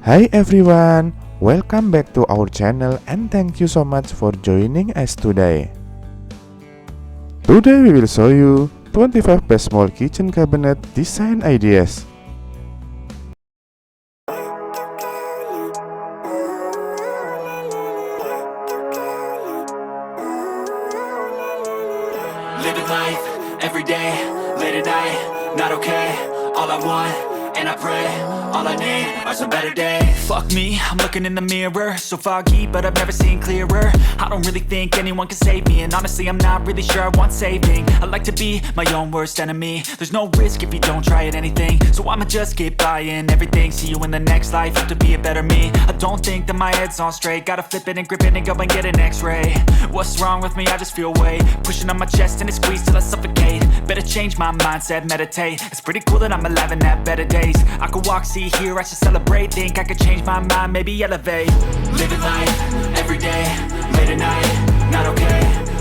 Hi everyone, welcome back to our channel and thank you so much for joining us today. Today we will show you 25 best small kitchen cabinet design ideas. Living life, everyday, late at night, not okay. All I want, and I pray, all I need are some better days. Fuck me, I'm looking in the mirror, so foggy, but I've never seen clearer. I don't really think anyone can save me, and honestly I'm not really sure I want saving. I like to be my own worst enemy. There's no risk if you don't try at anything, so I'ma just keep buying everything. See you in the next life, have to be a better me. I don't think that my head's on straight, gotta flip it and grip it and go and get an x-ray. What's wrong with me? I just feel weight pushing on my chest and it squeezes till I suffocate. Better change my mindset, meditate. It's pretty cool that I'm alive and have better days. I could walk, see, hear, I should celebrate. Think I could change my mind, maybe elevate. Living life, everyday, late at night, not okay.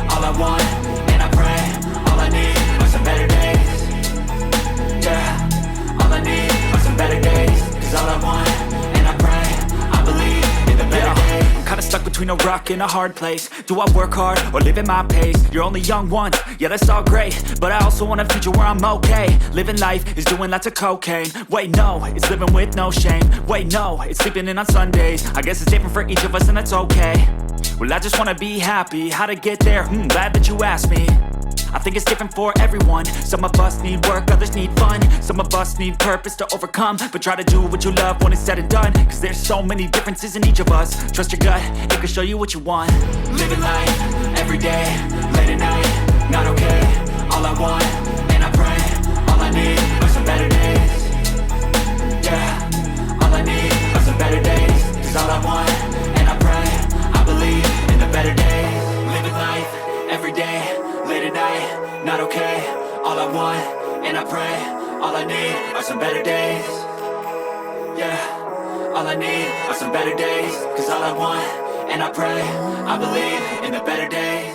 All I want, and I pray, all I need are some better days. Yeah, all I need are some better days. Cause all I want, and I pray, I believe in the better days. Kinda stuck between a rock and a hard place. Do I work hard or live at my pace? You're only young once, yeah that's all great, but I also want a future where I'm okay. Living life is doing lots of cocaine. Wait no, it's living with no shame. Wait no, it's sleeping in on Sundays. I guess it's different for each of us and that's okay. Well I just wanna be happy. How to get there? Glad that you asked me. I think it's different for everyone. Some of us need work, others need fun. Some of us need purpose to overcome. But try to do what you love when it's said and done. Cause there's so many differences in each of us. Trust your gut, it can show you what you want. Living life, everyday, late at night, not okay. All I want, and I pray, all I need are some better days. Yeah, all I need are some better days. Cause all I want, and I pray, I believe in the better days. Living life, everyday, late at night, not okay. All I want, and I pray, all I need are some better days. Yeah, all I need are some better days. Cause all I want, and I pray, I believe in the better days.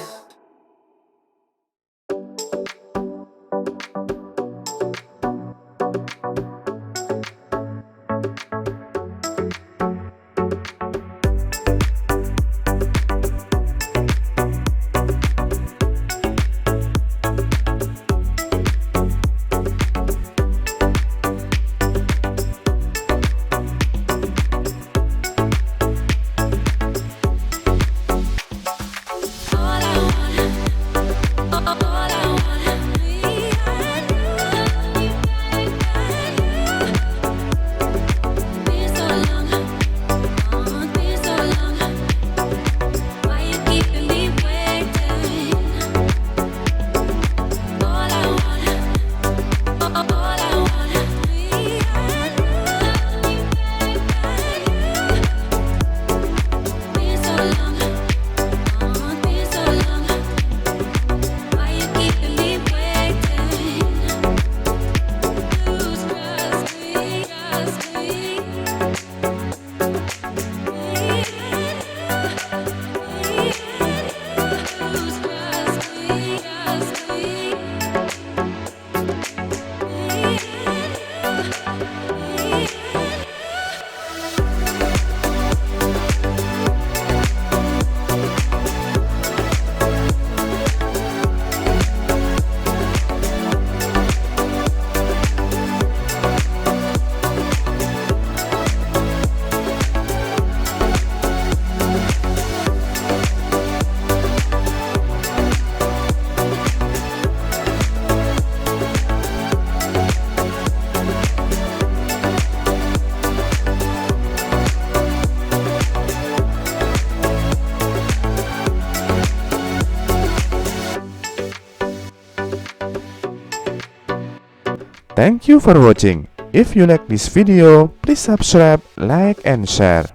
Thank you for watching. If you like this video, please subscribe, like and share.